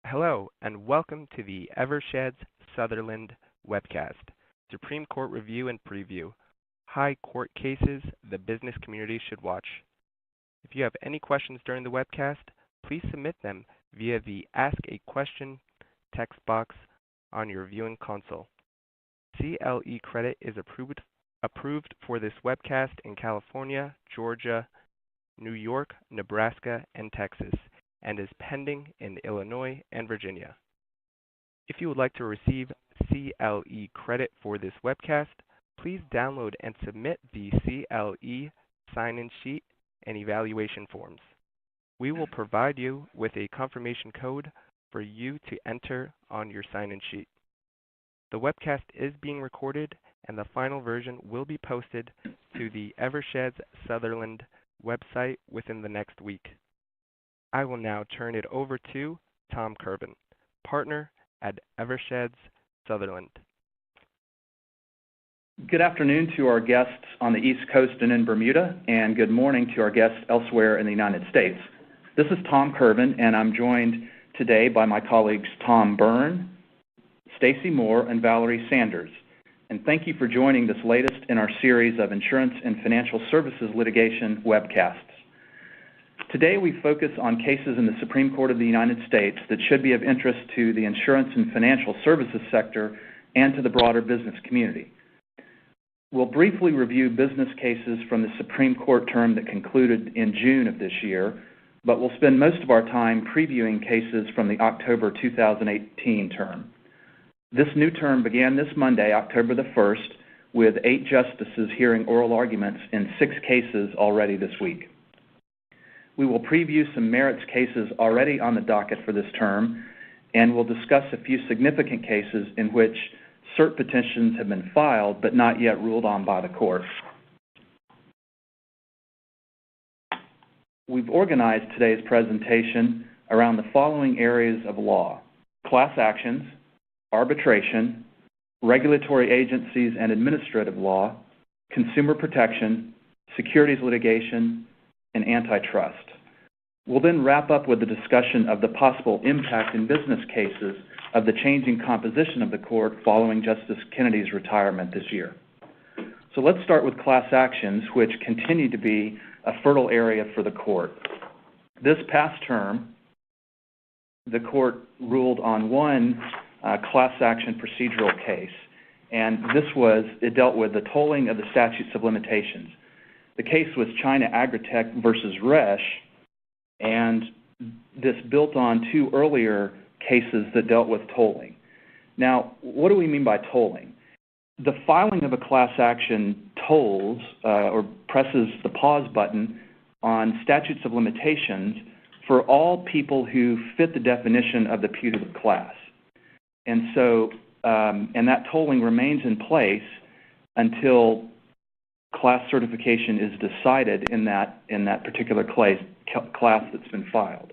Hello, and welcome to the Eversheds Sutherland Webcast, Supreme Court Review and Preview, High Court Cases the Business Community Should Watch. If you have any questions during the webcast, please submit them via the Ask a Question text box on your viewing console. CLE credit is approved for this webcast in California, Georgia, New York, Nebraska, and Texas, and is pending in Illinois and Virginia. If you would like to receive CLE credit for this webcast, please download and submit the CLE sign-in sheet and evaluation forms. We will provide you with a confirmation code for you to enter on your sign-in sheet. The webcast is being recorded, and the final version will be posted to the Eversheds Sutherland website within the next week. I will now turn it over to Tom Curvin, partner at Eversheds Sutherland. Good afternoon to our guests on the East Coast and in Bermuda, and good morning to our guests elsewhere in the United States. This is Tom Curvin, and I'm joined today by my colleagues Tom Byrne, Stacey Mohr, and Valerie Sanders. And thank you for joining this latest in our series of insurance and financial services litigation webcasts. Today we focus on cases in the Supreme Court of the United States that should be of interest to the insurance and financial services sector and to the broader business community. We'll briefly review business cases from the Supreme Court term that concluded in June of this year, but we'll spend most of our time previewing cases from the October 2018 term. This new term began this Monday, October the 1st, with 8 justices hearing oral arguments in 6 cases already this week. We will preview some merits cases already on the docket for this term, and we'll discuss a few significant cases in which cert petitions have been filed but not yet ruled on by the court. We've organized today's presentation around the following areas of law: class actions, arbitration, regulatory agencies and administrative law, consumer protection, securities litigation, and antitrust. We'll then wrap up with the discussion of the possible impact in business cases of the changing composition of the court following Justice Kennedy's retirement this year. So let's start with class actions, which continue to be a fertile area for the court. This past term, the court ruled on one class action procedural case, and it dealt with the tolling of the statutes of limitations. The case was China Agritech versus Resch, and this built on 2 earlier cases that dealt with tolling. Now, what do we mean by tolling? The filing of a class action tolls or presses the pause button on statutes of limitations for all people who fit the definition of the putative class. And so, and that tolling remains in place until class certification is decided in that particular class that's been filed.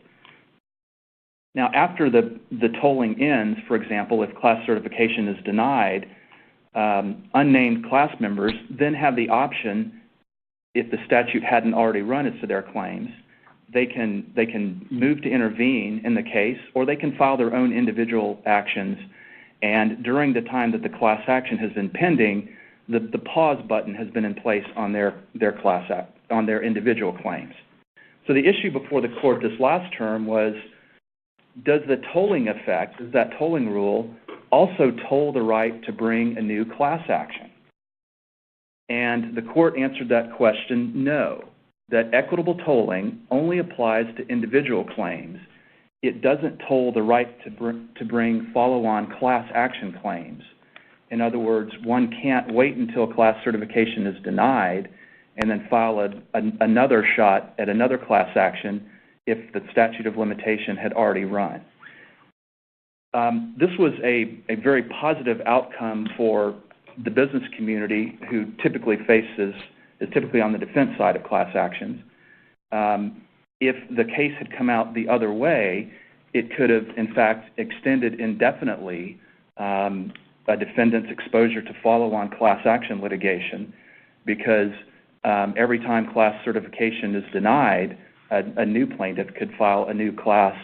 Now, after the tolling ends, for example, if class certification is denied, unnamed class members then have the option, if the statute hadn't already run as to their claims, they can move to intervene in the case, or they can file their own individual actions. And during the time that the class action has been pending, the pause button has been in place on their individual claims. So the issue before the court this last term was, does that tolling rule also toll the right to bring a new class action? And the court answered that question, no, that equitable tolling only applies to individual claims. It doesn't toll the right to bring follow-on class action claims. In other words, one can't wait until class certification is denied and then file another shot at another class action if the statute of limitation had already run. This was a very positive outcome for the business community, who is typically on the defense side of class actions. If the case had come out the other way, it could have, in fact, extended indefinitely a defendant's exposure to follow-on class action litigation, because every time class certification is denied, a new plaintiff could file a new class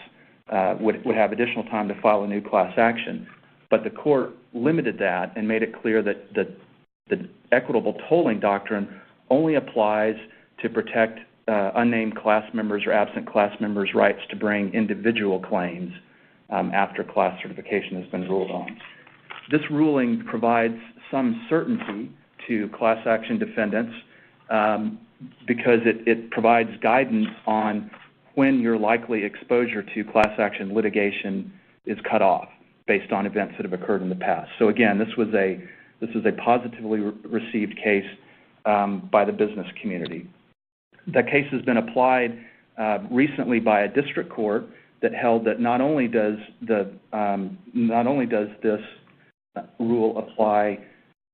would have additional time to file a new class action. But the court limited that and made it clear that the equitable tolling doctrine only applies to protect unnamed class members or absent class members' rights to bring individual claims after class certification has been ruled on. This ruling provides some certainty to class action defendants because it provides guidance on when your likely exposure to class action litigation is cut off based on events that have occurred in the past. So again, this was a positively received case by the business community. The case has been applied recently by a district court that held that not only does this rule apply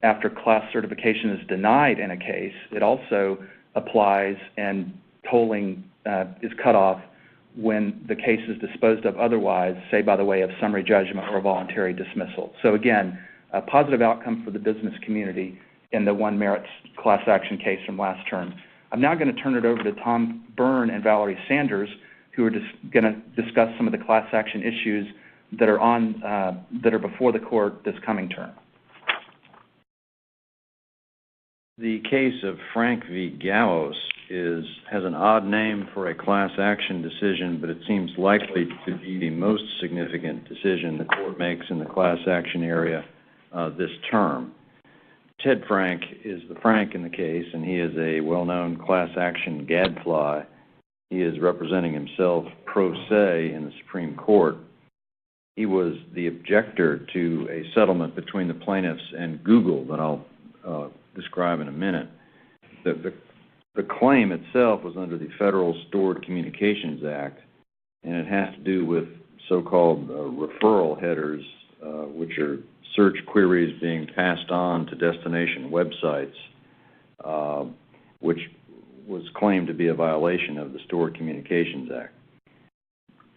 after class certification is denied in a case, it also applies and tolling is cut off when the case is disposed of otherwise, say by the way of summary judgment or voluntary dismissal. So again, a positive outcome for the business community in the one merits class action case from last term. I'm now going to turn it over to Tom Byrne and Valerie Sanders, who are just going to discuss some of the class action issues that are before the court this coming term. The case of Frank v. Gallos has an odd name for a class action decision, but it seems likely to be the most significant decision the court makes in the class action area this term. Ted Frank is the Frank in the case, and he is a well-known class action gadfly. He is representing himself pro se in the Supreme Court. He was the objector to a settlement between the plaintiffs and Google that I'll describe in a minute. The claim itself was under the Federal Stored Communications Act, and it has to do with so-called referral headers, which are search queries being passed on to destination websites, which was claimed to be a violation of the Stored Communications Act.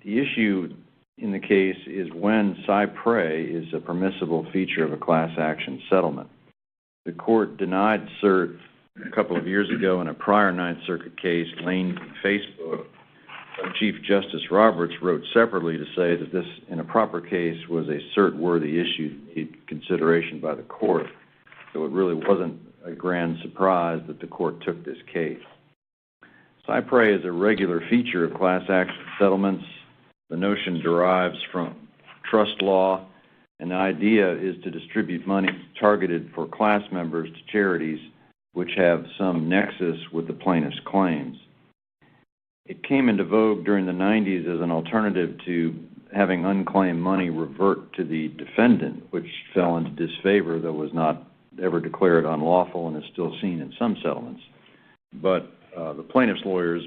The issue in the case is when cypre is a permissible feature of a class action settlement. The court denied cert a couple of years ago in a prior Ninth Circuit case, Lane v. Facebook. Chief Justice Roberts wrote separately to say that this, in a proper case, was a cert-worthy issue in consideration by the court. So it really wasn't a grand surprise that the court took this case. Cypre is a regular feature of class action settlements. The notion derives from trust law, and the idea is to distribute money targeted for class members to charities which have some nexus with the plaintiff's claims. It came into vogue during the 90s as an alternative to having unclaimed money revert to the defendant, which fell into disfavor, though was not ever declared unlawful and is still seen in some settlements. But the plaintiff's lawyers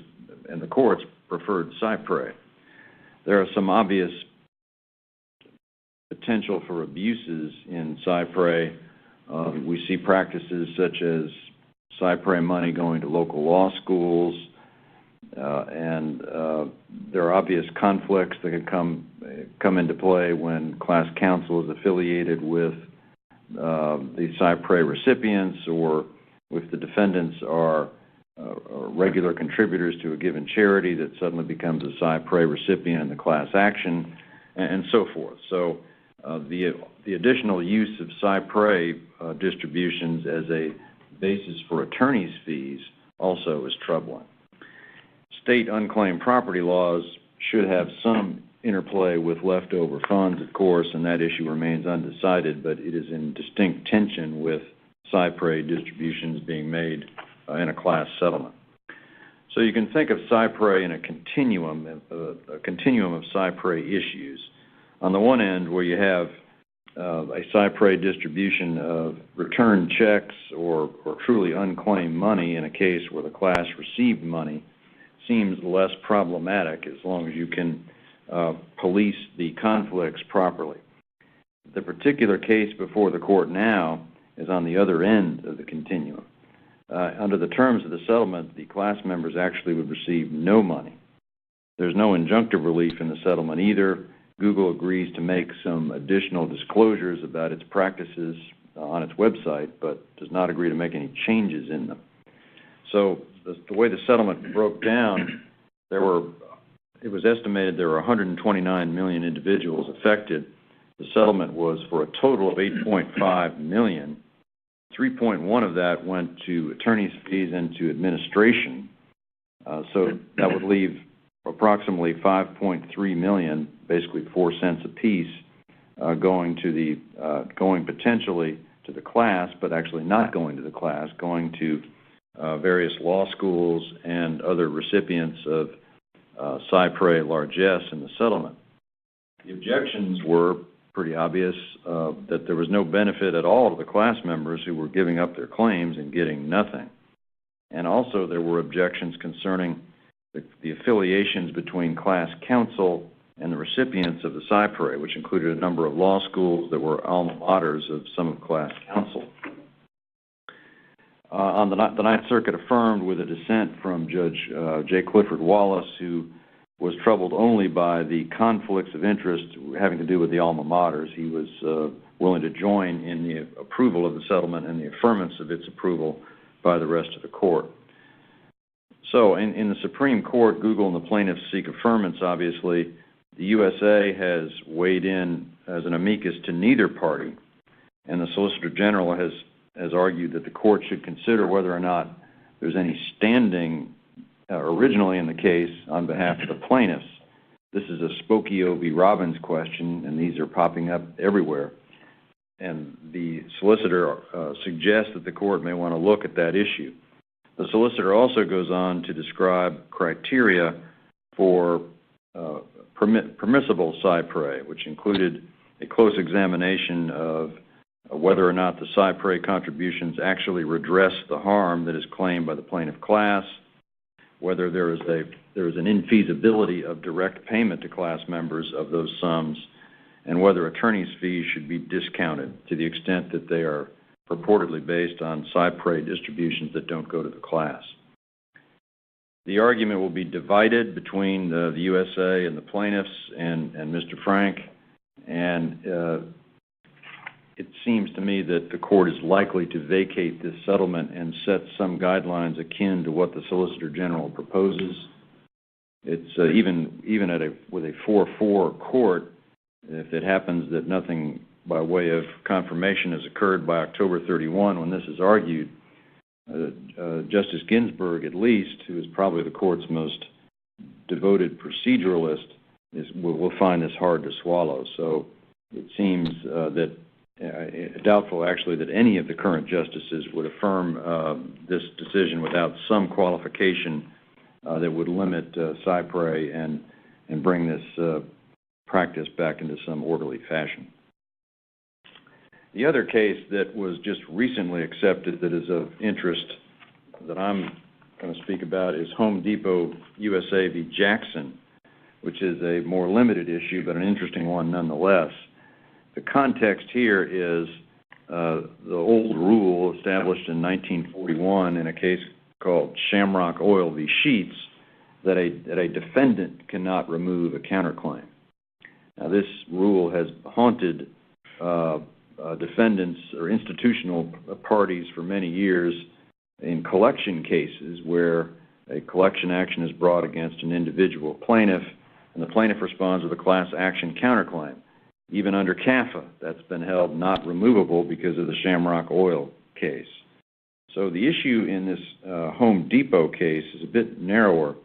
and the courts preferred cypre. There are some obvious potential for abuses in cypre. We see practices such as cypre money going to local law schools, and there are obvious conflicts that can come into play when class counsel is affiliated with the cypre recipients, or if the defendants are regular contributors to a given charity that suddenly becomes a cypre recipient in the class action, and so forth. So the additional use of cypre distributions as a basis for attorney's fees also is troubling. State unclaimed property laws should have some interplay with leftover funds, of course, and that issue remains undecided, but it is in distinct tension with cypre distributions being made in a class settlement. So you can think of cypre in a continuum of cypre issues. On the one end, where you have a cypre distribution of returned checks or truly unclaimed money in a case where the class received money, seems less problematic as long as you can police the conflicts properly. The particular case before the court now is on the other end of the continuum. Under the terms of the settlement, the class members actually would receive no money. There's no injunctive relief in the settlement either. Google agrees to make some additional disclosures about its practices on its website, but does not agree to make any changes in them. So the way the settlement broke down, there were it was estimated there were 129 million individuals affected. The settlement was for a total of 8.5 million. 3.1 of that went to attorney's fees and to administration. So that would leave approximately 5.3 million, basically 4 cents apiece, going potentially to the class, but actually not going to the class, going to various law schools and other recipients of cypre largesse in the settlement. The objections were pretty obvious, that there was no benefit at all to the class members who were giving up their claims and getting nothing. And also there were objections concerning the affiliations between class counsel and the recipients of the cypre, which included a number of law schools that were alma maters of some of class counsel. The Ninth Circuit affirmed with a dissent from Judge J. Clifford Wallace, who was troubled only by the conflicts of interest having to do with the alma maters. He was willing to join in the approval of the settlement and the affirmance of its approval by the rest of the court. So in the Supreme Court, Google and the plaintiffs seek affirmance, obviously. The USA has weighed in as an amicus to neither party, and the Solicitor General has argued that the court should consider whether or not there's any standing originally in the case on behalf of the plaintiffs. This is a Spokio v. Robbins question, and these are popping up everywhere. And the solicitor suggests that the court may want to look at that issue. The solicitor also goes on to describe criteria for permissible cypre, which included a close examination of whether or not the cypre contributions actually redress the harm that is claimed by the plaintiff class, whether there is an infeasibility of direct payment to class members of those sums, and whether attorney's fees should be discounted to the extent that they are purportedly based on cypre distributions that don't go to the class. The argument will be divided between the USA and the plaintiffs and Mr. Frank, and it seems to me that the court is likely to vacate this settlement and set some guidelines akin to what the Solicitor General proposes. It's even with a 4-4 court, if it happens that nothing by way of confirmation has occurred by October 31 when this is argued, Justice Ginsburg, at least, who is probably the court's most devoted proceduralist, will find this hard to swallow. So it seems that doubtful, actually, that any of the current justices would affirm this decision without some qualification that would limit cypre and bring this practice back into some orderly fashion. The other case that was just recently accepted that is of interest that I'm going to speak about is Home Depot USA v. Jackson, which is a more limited issue but an interesting one nonetheless. The context here is the old rule established in 1941 in a case called Shamrock Oil v. Sheets that a defendant cannot remove a counterclaim. Now, this rule has haunted defendants or institutional parties for many years in collection cases where a collection action is brought against an individual plaintiff, and the plaintiff responds with a class action counterclaim. Even under CAFA, that's been held not removable because of the Shamrock Oil case. So the issue in this Home Depot case is a bit narrower.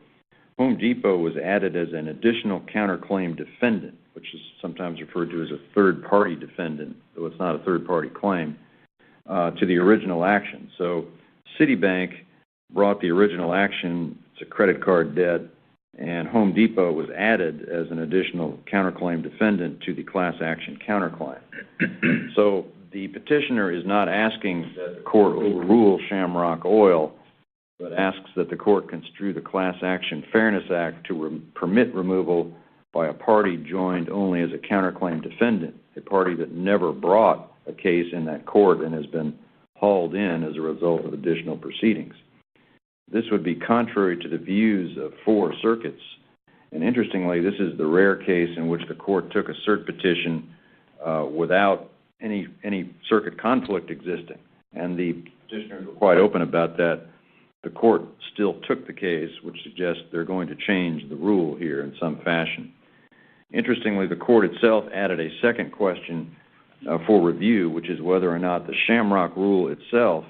Home Depot was added as an additional counterclaim defendant, which is sometimes referred to as a third-party defendant, though it's not a third-party claim, to the original action. So Citibank brought the original action, it's a credit card debt, and Home Depot was added as an additional counterclaim defendant to the class action counterclaim. So the petitioner is not asking that the court overrule Shamrock Oil, but asks that the court construe the Class Action Fairness Act to permit removal by a party joined only as a counterclaim defendant, a party that never brought a case in that court and has been hauled in as a result of additional proceedings. This would be contrary to the views of 4 circuits, and interestingly, this is the rare case in which the court took a cert petition without any circuit conflict existing, and the petitioners were quite open about that. the court still took the case, which suggests they're going to change the rule here in some fashion. Interestingly, the court itself added a second question for review, which is whether or not the Shamrock rule itself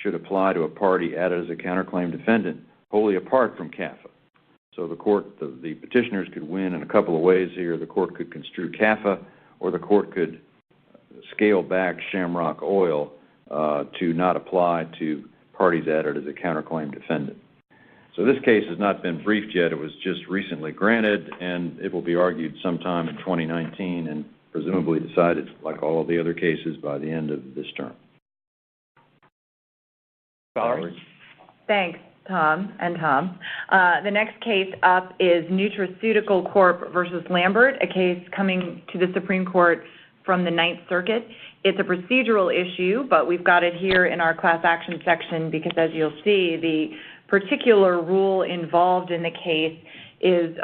should apply to a party added as a counterclaim defendant wholly apart from CAFA. So the petitioners could win in a couple of ways here. The court could construe CAFA, or the court could scale back Shamrock Oil to not apply to parties added as a counterclaim defendant. So this case has not been briefed yet. It was just recently granted, and it will be argued sometime in 2019 and presumably decided, like all of the other cases, by the end of this term. Valerie? Thanks, Tom and Tom. The next case up is Nutraceutical Corp. Versus Lambert, a case coming to the Supreme Court from the Ninth Circuit. It's a procedural issue, but we've got it here in our class action section because, as you'll see, the particular rule involved in the case is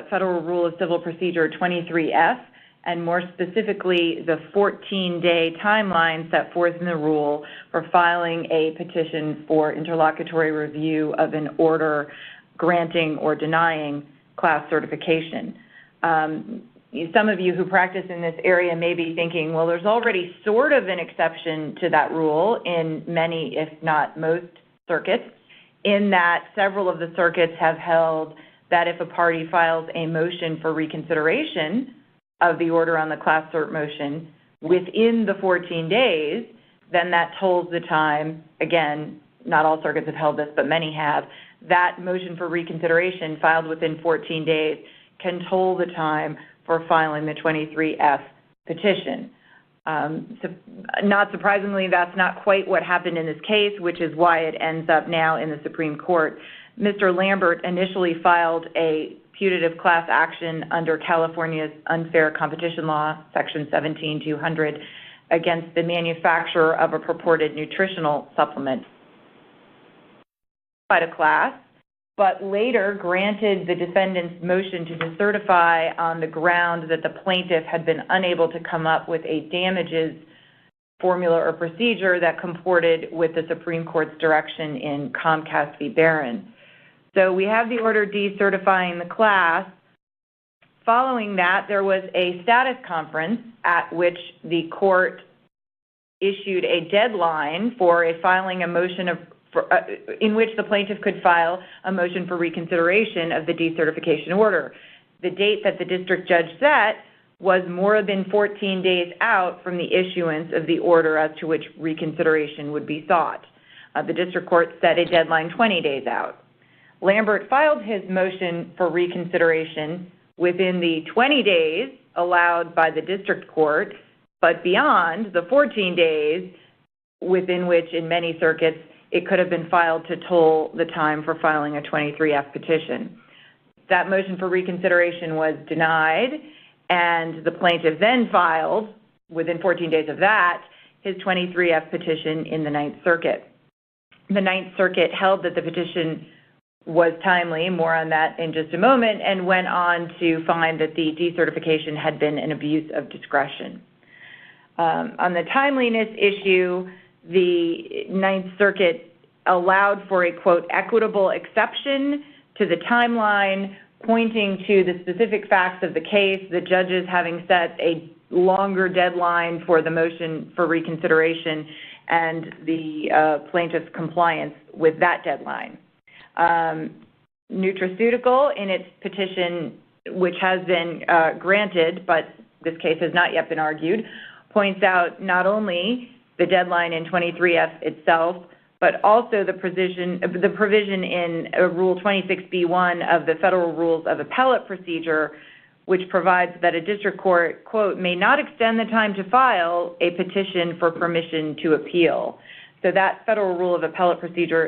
Federal Rule of Civil Procedure 23F, and more specifically, the 14-day timeline set forth in the rule for filing a petition for interlocutory review of an order granting or denying class certification. Some of you who practice in this area may be thinking, well, there's already sort of an exception to that rule in many, if not most, circuits, in that several of the circuits have held that if a party files a motion for reconsideration of the order on the class cert motion within the 14 days, then that tolls the time. Again, not all circuits have held this, but many have. That motion for reconsideration filed within 14 days can toll the time for filing the 23F petition. So not surprisingly, that's not quite what happened in this case, which is why it ends up now in the Supreme Court. Mr. Lambert initially filed a putative class action under California's unfair competition law, Section 17200, against the manufacturer of a purported nutritional supplement by the class, but later granted the defendant's motion to decertify on the ground that the plaintiff had been unable to come up with a damages formula or procedure that comported with the Supreme Court's direction in Comcast v. Barron. So we have the order decertifying the class. Following that, there was a status conference at which the court issued a deadline for filing a motion in which the plaintiff could file a motion for reconsideration of the decertification order. The date that the district judge set was more than 14 days out from the issuance of the order as to which reconsideration would be sought. The district court set a deadline 20 days out. Lambert filed his motion for reconsideration within the 20 days allowed by the district court, but beyond the 14 days within which, in many circuits, it could have been filed to toll the time for filing a 23F petition. That motion for reconsideration was denied, and the plaintiff then filed, within 14 days of that, his 23F petition in the Ninth Circuit. The Ninth Circuit held that the petition was timely, more on that in just a moment, and went on to find that the decertification had been an abuse of discretion. On the timeliness issue, the Ninth Circuit allowed for a, quote, equitable exception to the timeline, pointing to the specific facts of the case, the judges having set a longer deadline for the motion for reconsideration, and the plaintiff's compliance with that deadline. Nutraceutical, in its petition, which has been granted, but this case has not yet been argued, points out not only the deadline in 23F itself, but also the provision in Rule 26B1 of the Federal Rules of Appellate Procedure, which provides that a district court, quote, may not extend the time to file a petition for permission to appeal. So that Federal Rule of Appellate Procedure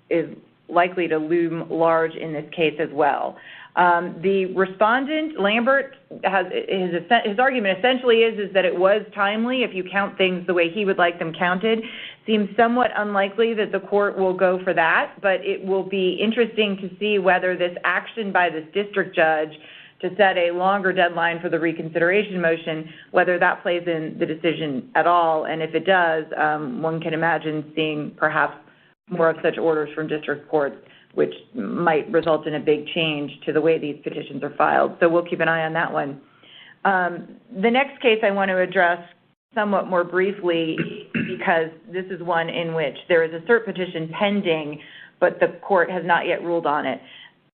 is likely to loom large in this case as well. The respondent, Lambert, his argument essentially is that it was timely if you count things the way he would like them counted. Seems somewhat unlikely that the court will go for that, but it will be interesting to see whether this action by this district judge to set a longer deadline for the reconsideration motion, whether that plays in the decision at all. And if it does, one can imagine seeing perhaps more of such orders from district courts, which might result in a big change to the way these petitions are filed. So we'll keep an eye on that one. The next case I want to address somewhat more briefly, because this is one in which there is a cert petition pending, but the court has not yet ruled on it.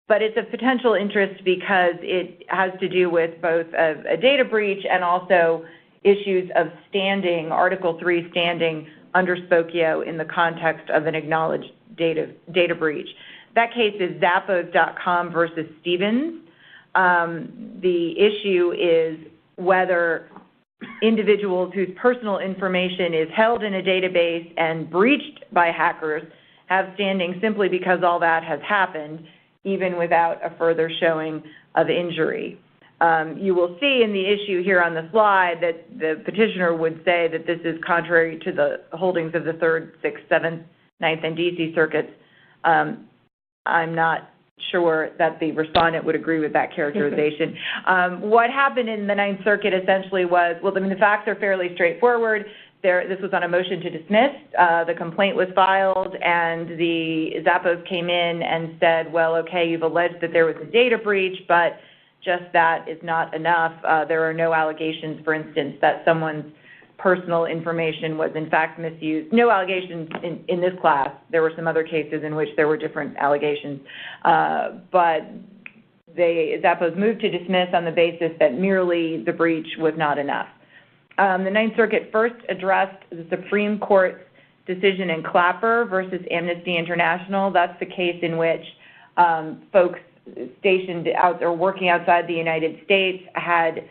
But it's of potential interest because it has to do with both a data breach and also issues of standing, Article 3 standing under Spokio in the context of an acknowledged data breach. That case is Zappos.com versus Stevens. The issue is whether individuals whose personal information is held in a database and breached by hackers have standing simply because all that has happened, even without a further showing of injury. You will see in the issue here on the slide that the petitioner would say that this is contrary to the holdings of the 3rd, 6th, 7th, 9th, and D.C. circuits. I'm not sure that the respondent would agree with that characterization. What happened in the 9th Circuit essentially was, well, I mean, the facts are fairly straightforward. This was on a motion to dismiss. The complaint was filed, and the Zappos came in and said, well, okay, you've alleged that there was a data breach, but just that is not enough. There are no allegations, for instance, that someone's personal information was in fact misused. No allegations in this class. There were some other cases in which there were different allegations. But Zappos moved to dismiss on the basis that merely the breach was not enough. The 9th Circuit first addressed the Supreme Court's decision in Clapper versus Amnesty International. That's the case in which folks stationed out or working outside the United States had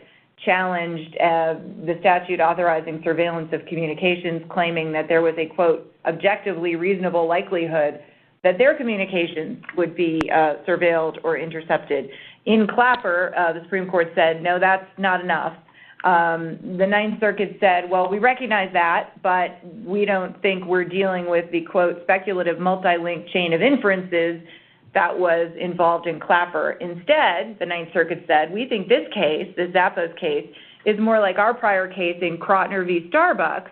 challenged the statute authorizing surveillance of communications, claiming that there was a, quote, objectively reasonable likelihood that their communications would be surveilled or intercepted. In Clapper, the Supreme Court said, no, that's not enough. The 9th Circuit said, well, we recognize that, but we don't think we're dealing with the, quote, speculative multi-link chain of inferences that was involved in Clapper. Instead, the 9th Circuit said, we think this case, the Zappos case, is more like our prior case in Krotner v. Starbucks,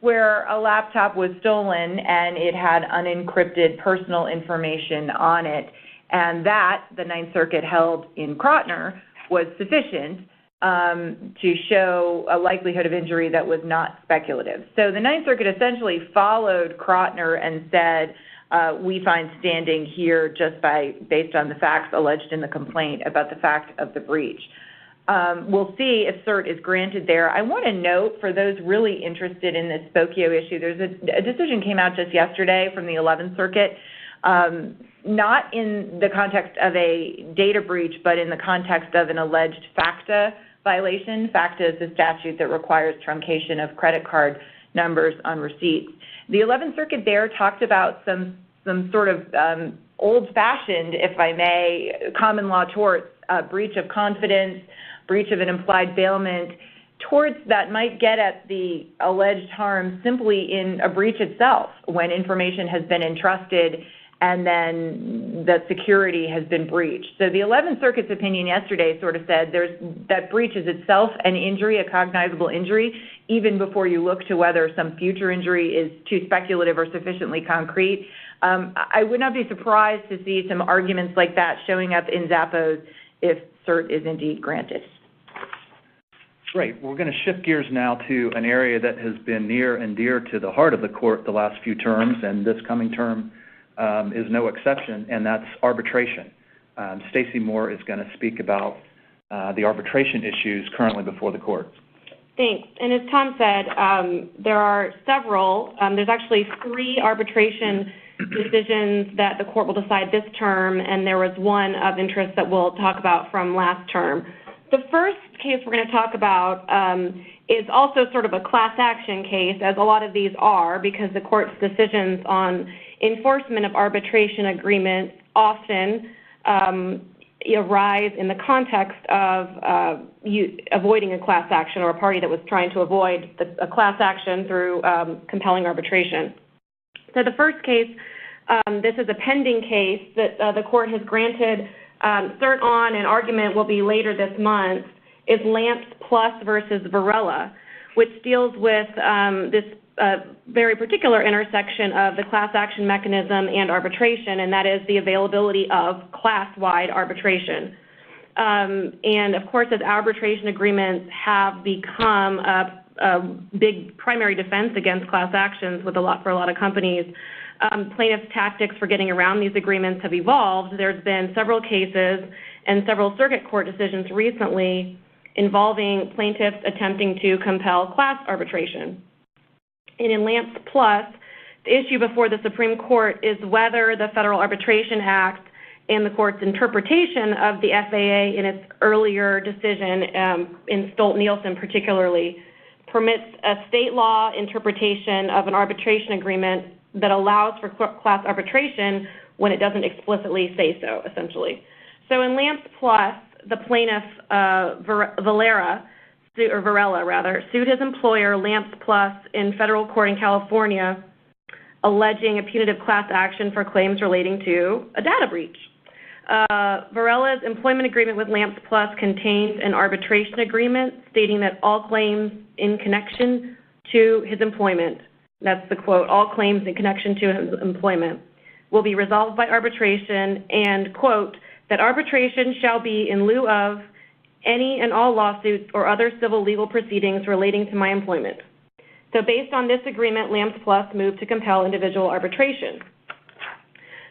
where a laptop was stolen and it had unencrypted personal information on it. And that, the 9th Circuit held in Krotner, was sufficient to show a likelihood of injury that was not speculative. So the 9th Circuit essentially followed Krotner and said, we find standing here just based on the facts alleged in the complaint about the fact of the breach. We'll see if cert is granted there. I want to note, for those really interested in this Spokio issue, there's a decision came out just yesterday from the 11th Circuit, not in the context of a data breach, but in the context of an alleged FACTA violation. FACTA is a statute that requires truncation of credit card numbers on receipts. The 11th Circuit there talked about some sort of old-fashioned, if I may, common law torts, breach of confidence, breach of an implied bailment, torts that might get at the alleged harm simply in a breach itself, when information has been entrusted and then the security has been breached. So the 11th Circuit's opinion yesterday sort of said that breach is itself an injury, a cognizable injury, even before you look to whether some future injury is too speculative or sufficiently concrete. I would not be surprised to see some arguments like that showing up in Zappos if cert is indeed granted. Great. We're going to shift gears now to an area that has been near and dear to the heart of the court the last few terms, and this coming term is no exception, and that's arbitration. Stacey Mohr is going to speak about the arbitration issues currently before the court. Thanks. And as Tom said, there are several. There's actually 3 arbitration decisions that the court will decide this term, and there was one of interest that we'll talk about from last term. The first case we're going to talk about is also sort of a class action case, as a lot of these are, because the court's decisions on enforcement of arbitration agreements often arise in the context of avoiding a class action, or a party that was trying to avoid a class action through compelling arbitration. So the first case, this is a pending case that the court has granted cert on, and argument will be later this month, is Lamps Plus versus Varela, which deals with this very particular intersection of the class action mechanism and arbitration, and that is the availability of class-wide arbitration. And of course, as arbitration agreements have become a big primary defense against class actions for a lot of companies, plaintiffs' tactics for getting around these agreements have evolved. There's been several cases and several circuit court decisions recently involving plaintiffs attempting to compel class arbitration. And in Lamps Plus, the issue before the Supreme Court is whether the Federal Arbitration Act and the court's interpretation of the FAA in its earlier decision, in Stolt-Nielsen particularly, permits a state law interpretation of an arbitration agreement that allows for class arbitration when it doesn't explicitly say so, essentially. So in Lamps Plus, the plaintiff, Varela, sued his employer, Lamps Plus, in federal court in California, alleging a punitive class action for claims relating to a data breach. Varela's employment agreement with Lamps Plus contains an arbitration agreement stating that all claims in connection to his employment, that's the quote, all claims in connection to his employment, will be resolved by arbitration and, quote, that arbitration shall be in lieu of any and all lawsuits or other civil legal proceedings relating to my employment. So based on this agreement, Lamps Plus moved to compel individual arbitration.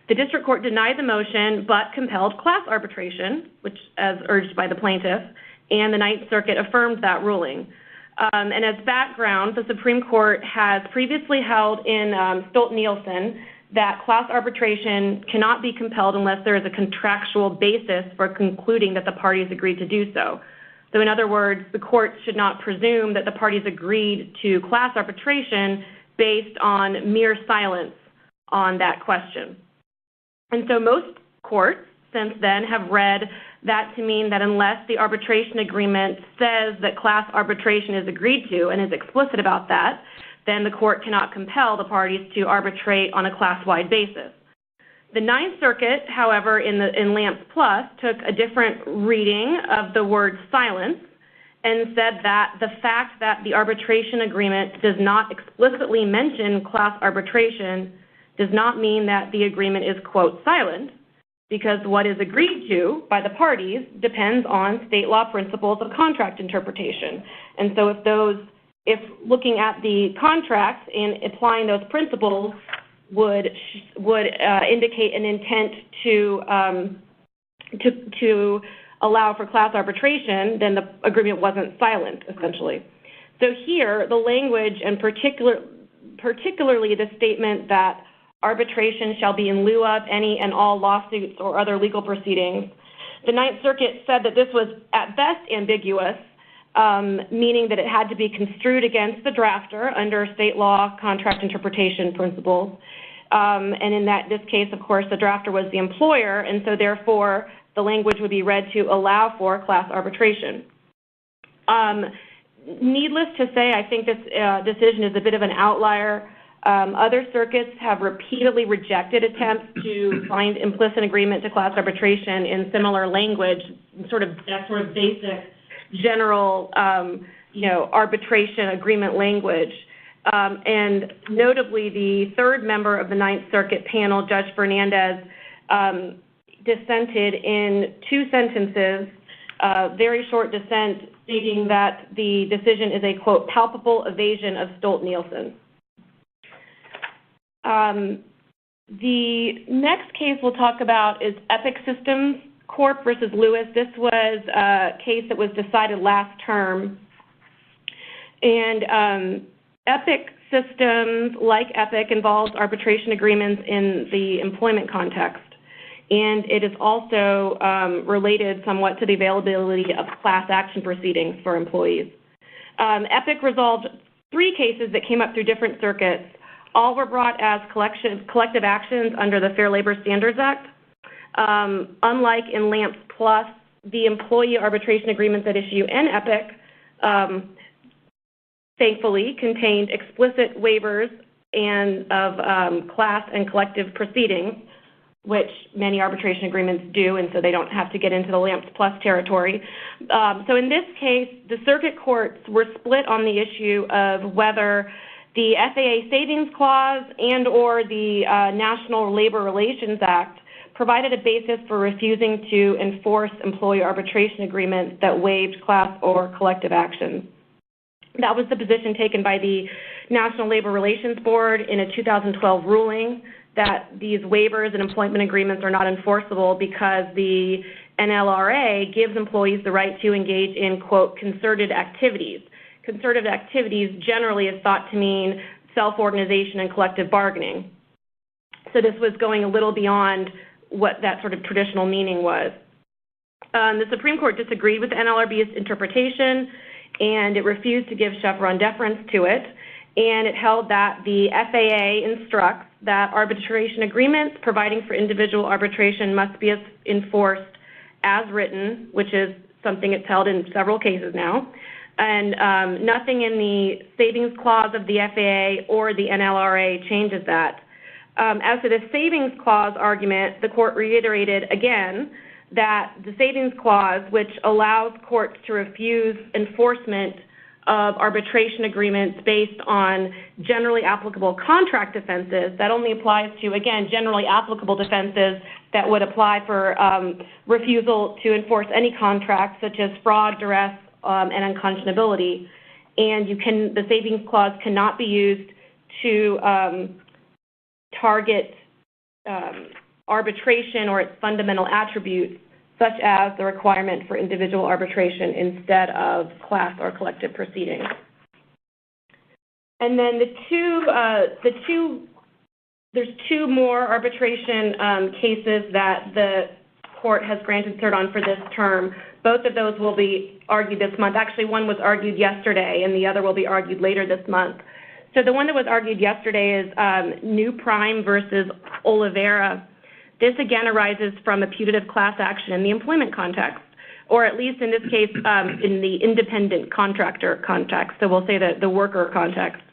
The district court denied the motion but compelled class arbitration, which as urged by the plaintiff, and the Ninth Circuit affirmed that ruling. And as background, the Supreme Court has previously held in Stolt-Nielsen that class arbitration cannot be compelled unless there is a contractual basis for concluding that the parties agreed to do so. So in other words, the court should not presume that the parties agreed to class arbitration based on mere silence on that question. And so most courts since then have read that to mean that unless the arbitration agreement says that class arbitration is agreed to and is explicit about that, then the court cannot compel the parties to arbitrate on a class-wide basis. The Ninth Circuit, however, in Lamps Plus, took a different reading of the word silence and said that the fact that the arbitration agreement does not explicitly mention class arbitration does not mean that the agreement is, quote, silent, because what is agreed to by the parties depends on state law principles of contract interpretation. And so if looking at the contracts and applying those principles would indicate an intent to allow for class arbitration, then the agreement wasn't silent, essentially. So here, the language and particularly the statement that arbitration shall be in lieu of any and all lawsuits or other legal proceedings, the Ninth Circuit said that this was at best ambiguous, meaning that it had to be construed against the drafter under state law contract interpretation principles. And in this case, of course, the drafter was the employer, and so therefore the language would be read to allow for class arbitration. Needless to say, I think this decision is a bit of an outlier. Other circuits have repeatedly rejected attempts to find implicit agreement to class arbitration in similar language, that sort of basic general, arbitration agreement language. And notably, the third member of the Ninth Circuit panel, Judge Fernandez, dissented in 2 sentences, very short dissent, stating that the decision is a, quote, palpable evasion of Stolt-Nielsen. The next case we'll talk about is Epic Systems Corp. Versus Lewis. This was a case that was decided last term. And Epic Systems, like Epic, involves arbitration agreements in the employment context. And it is also related somewhat to the availability of class action proceedings for employees. Epic resolved 3 cases that came up through different circuits. All were brought as collective actions under the Fair Labor Standards Act. Unlike in Lamps Plus, the employee arbitration agreements at issue in Epic, thankfully, contained explicit waivers of class and collective proceedings, which many arbitration agreements do, and so they don't have to get into the Lamps Plus territory. So in this case, the circuit courts were split on the issue of whether The FAA Savings Clause and or the National Labor Relations Act provided a basis for refusing to enforce employee arbitration agreements that waived class or collective action. That was the position taken by the National Labor Relations Board in a 2012 ruling that these waivers and employment agreements are not enforceable because the NLRA gives employees the right to engage in, quote, concerted activities. Concerted activities generally is thought to mean self-organization and collective bargaining. So this was going a little beyond what that sort of traditional meaning was. The Supreme Court disagreed with the NLRB's interpretation, and it refused to give Chevron deference to it, and it held that the FAA instructs that arbitration agreements providing for individual arbitration must be enforced as written, which is something it's held in several cases now, and nothing in the Savings Clause of the FAA or the NLRA changes that. As to the Savings Clause argument, the court reiterated again that the Savings Clause, which allows courts to refuse enforcement of arbitration agreements based on generally applicable contract defenses, that only applies to, again, generally applicable defenses that would apply for refusal to enforce any contract, such as fraud, duress, and unconscionability. And the Savings Clause cannot be used to target arbitration or its fundamental attributes, such as the requirement for individual arbitration instead of class or collective proceedings. And then there's two more arbitration cases that the court has granted cert on for this term. Both of those will be argued this month. Actually, one was argued yesterday, and the other will be argued later this month. So the one that was argued yesterday is New Prime versus Oliveira. This again arises from a putative class action in the employment context, or at least in this case in the independent contractor context, so we'll say the worker context.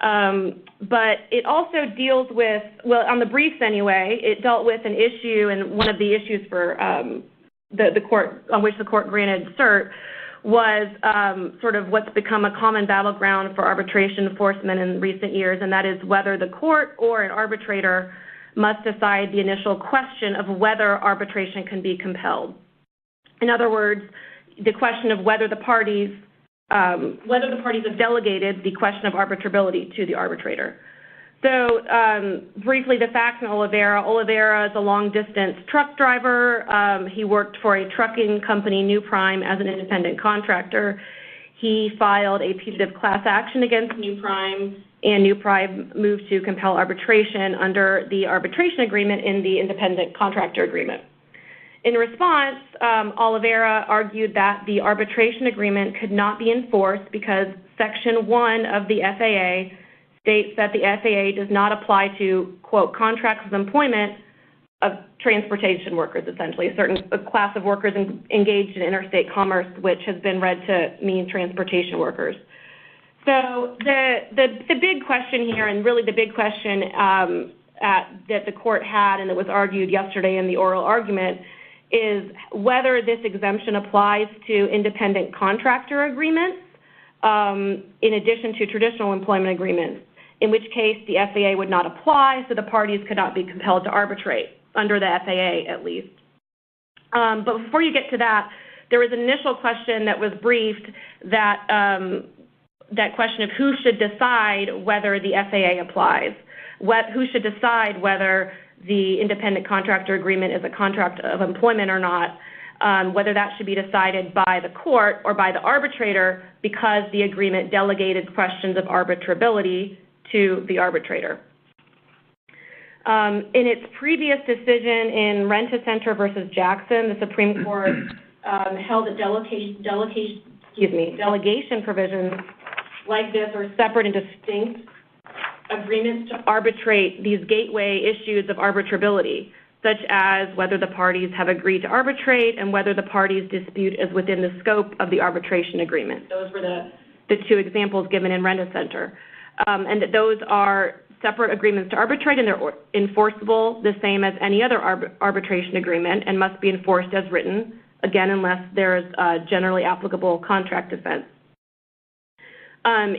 But it also deals with, well, on the briefs anyway, it dealt with an issue, and one of the issues for the court, on which the court granted cert, was sort of what's become a common battleground for arbitration enforcement in recent years, and that is whether the court or an arbitrator must decide the initial question of whether arbitration can be compelled. In other words, the question of whether the parties have delegated the question of arbitrability to the arbitrator. So briefly, the facts in Oliveira. Oliveira is a long-distance truck driver. He worked for a trucking company, New Prime, as an independent contractor. He filed a putative class action against New Prime, and New Prime moved to compel arbitration under the arbitration agreement in the independent contractor agreement. In response, Oliveira argued that the arbitration agreement could not be enforced because Section 1 of the FAA states that the FAA does not apply to, quote, contracts of employment of transportation workers, essentially, a class of workers engaged in interstate commerce, which has been read to mean transportation workers. So the big question here, and really the big question that the court had and that was argued yesterday in the oral argument, is whether this exemption applies to independent contractor agreements in addition to traditional employment agreements, in which case the FAA would not apply, so the parties could not be compelled to arbitrate, under the FAA at least. But before you get to that, there was an initial question that was briefed that question of who should decide whether the FAA applies, who should decide whether the independent contractor agreement is a contract of employment or not, whether that should be decided by the court or by the arbitrator because the agreement delegated questions of arbitrability to the arbitrator. In its previous decision in Rent-A-Center versus Jackson, the Supreme Court held that delegation provisions like this are separate and distinct agreements to arbitrate these gateway issues of arbitrability, such as whether the parties have agreed to arbitrate and whether the parties' dispute is within the scope of the arbitration agreement. Those were the two examples given in Rent-A-Center. And that those are separate agreements to arbitrate, and they're enforceable the same as any other arbitration agreement and must be enforced as written, again, unless there is a generally applicable contract defense.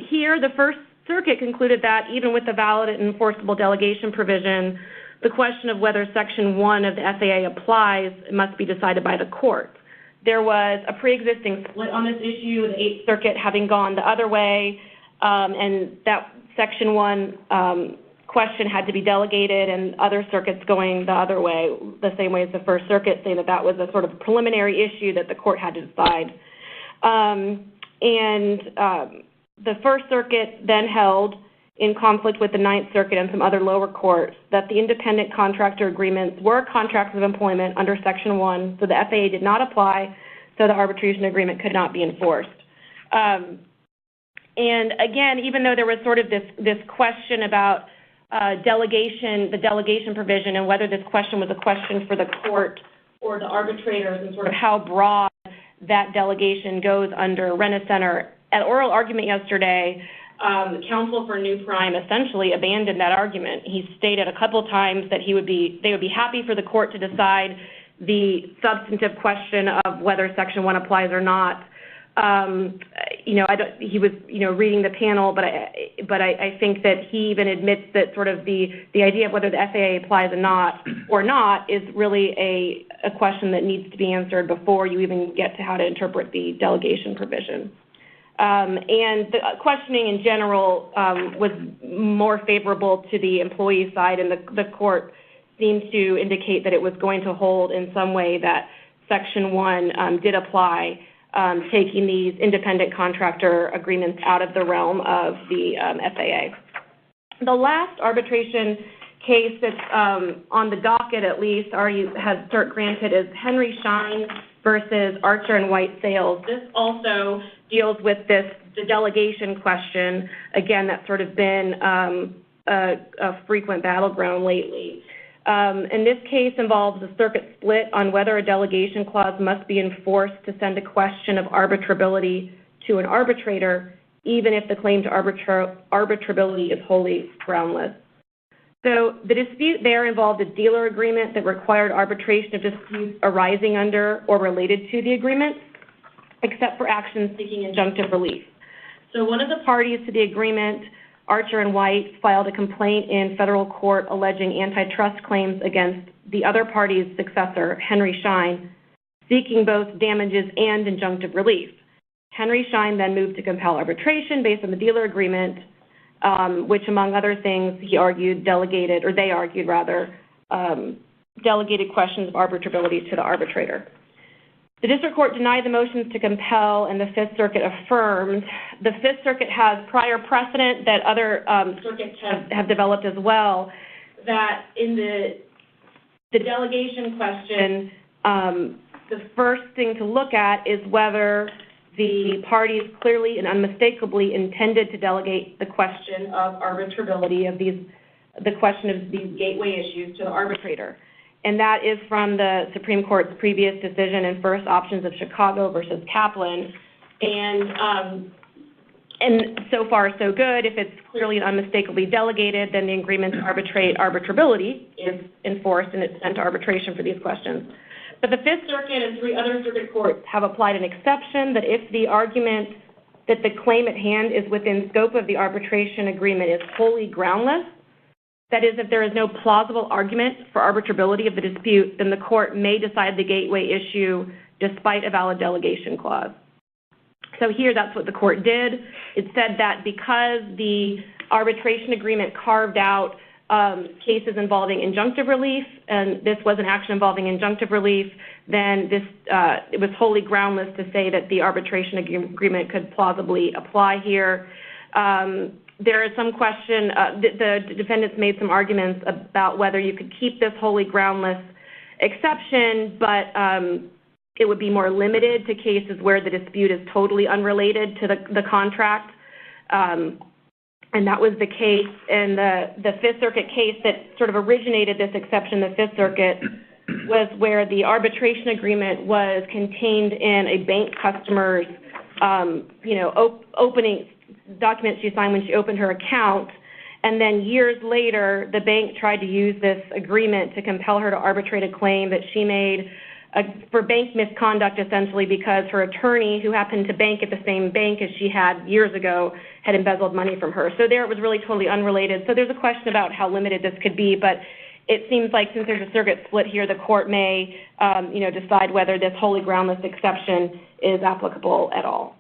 Here, the first Circuit concluded that even with the valid and enforceable delegation provision, the question of whether Section 1 of the FAA applies must be decided by the court. There was a pre-existing split on this issue, the Eighth Circuit having gone the other way, and that Section 1 question had to be delegated, and other circuits going the other way, the same way as the First Circuit, saying that that was a sort of preliminary issue that the court had to decide. The First Circuit then held, in conflict with the Ninth Circuit and some other lower courts, that the independent contractor agreements were contracts of employment under Section 1, so the FAA did not apply, so the arbitration agreement could not be enforced. And again, even though there was sort of this question about the delegation provision, and whether this question was a question for the court or the arbitrators, and sort of how broad that delegation goes under Rent-A-Center, at oral argument yesterday, counsel for New Prime essentially abandoned that argument. He stated a couple of times that they would be happy for the court to decide the substantive question of whether Section 1 applies or not. He was, reading the panel, but I think that he even admits that sort of the idea of whether the FAA applies or not is really a question that needs to be answered before you even get to how to interpret the delegation provision. And the questioning in general was more favorable to the employee side, and the court seemed to indicate that it was going to hold in some way that Section 1 did apply, taking these independent contractor agreements out of the realm of the FAA. The last arbitration case that's on the docket, at least, has cert granted, is Henry Schein versus Archer and White Sales. This also deals with the delegation question, again, that's sort of been a frequent battleground lately. And this case involves a circuit split on whether a delegation clause must be enforced to send a question of arbitrability to an arbitrator, even if the claim to arbitrability is wholly groundless. So the dispute there involved a dealer agreement that required arbitration of disputes arising under or related to the agreement, except for actions seeking injunctive relief. So one of the parties to the agreement, Archer and White, filed a complaint in federal court alleging antitrust claims against the other party's successor, Henry Schein, seeking both damages and injunctive relief. Henry Schein then moved to compel arbitration based on the dealer agreement, which, among other things, they argued delegated questions of arbitrability to the arbitrator. The district court denied the motions to compel, and the Fifth Circuit affirmed. The Fifth Circuit has prior precedent that other circuits have developed as well, that in the delegation question, the first thing to look at is whether the parties clearly and unmistakably intended to delegate the question of arbitrability of the question of these gateway issues to the arbitrator. And that is from the Supreme Court's previous decision in First Options of Chicago versus Kaplan. And so far, so good. If it's clearly and unmistakably delegated, then the agreement to arbitrate arbitrability is enforced, and it's sent to arbitration for these questions. But the Fifth Circuit and 3 other circuit courts have applied an exception that if the argument that the claim at hand is within scope of the arbitration agreement is wholly groundless, that is, if there is no plausible argument for arbitrability of the dispute, then the court may decide the gateway issue despite a valid delegation clause. So here, that's what the court did. It said that because the arbitration agreement carved out cases involving injunctive relief, and this was an action involving injunctive relief, then it was wholly groundless to say that the arbitration agreement could plausibly apply here. There is some question, the defendants made some arguments about whether you could keep this wholly groundless exception, but it would be more limited to cases where the dispute is totally unrelated to the contract. And that was the case in the Fifth Circuit case that sort of originated this exception. The Fifth Circuit was where the arbitration agreement was contained in a bank customer's, opening documents she signed when she opened her account. And then years later, the bank tried to use this agreement to compel her to arbitrate a claim that she made for bank misconduct, essentially, because her attorney, who happened to bank at the same bank as she had years ago, had embezzled money from her. So there it was really totally unrelated. So there's a question about how limited this could be, but it seems like since there's a circuit split here, the court may, decide whether this wholly groundless exception is applicable at all.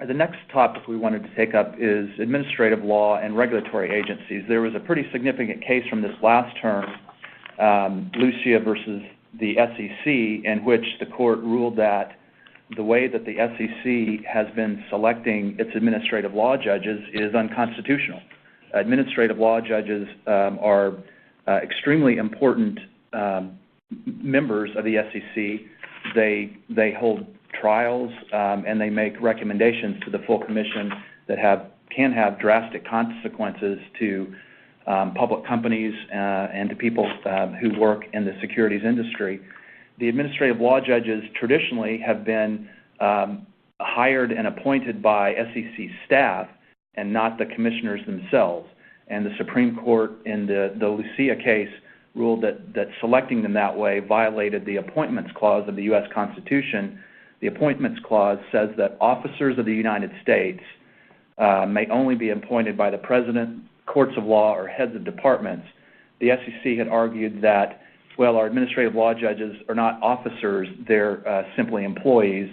The next topic we wanted to take up is administrative law and regulatory agencies. There was a pretty significant case from this last term, Lucia versus the SEC, in which the court ruled that the way that the SEC has been selecting its administrative law judges is unconstitutional. Administrative law judges are extremely important members of the SEC. They hold trials and they make recommendations to the full commission that can have drastic consequences to public companies and to people who work in the securities industry. The administrative law judges traditionally have been hired and appointed by SEC staff and not the commissioners themselves. And the Supreme Court in the Lucia case ruled that selecting them that way violated the Appointments Clause of the U.S. Constitution. The Appointments Clause says that officers of the United States may only be appointed by the President, courts of law, or heads of departments. The SEC had argued that, well, our administrative law judges are not officers, they're simply employees,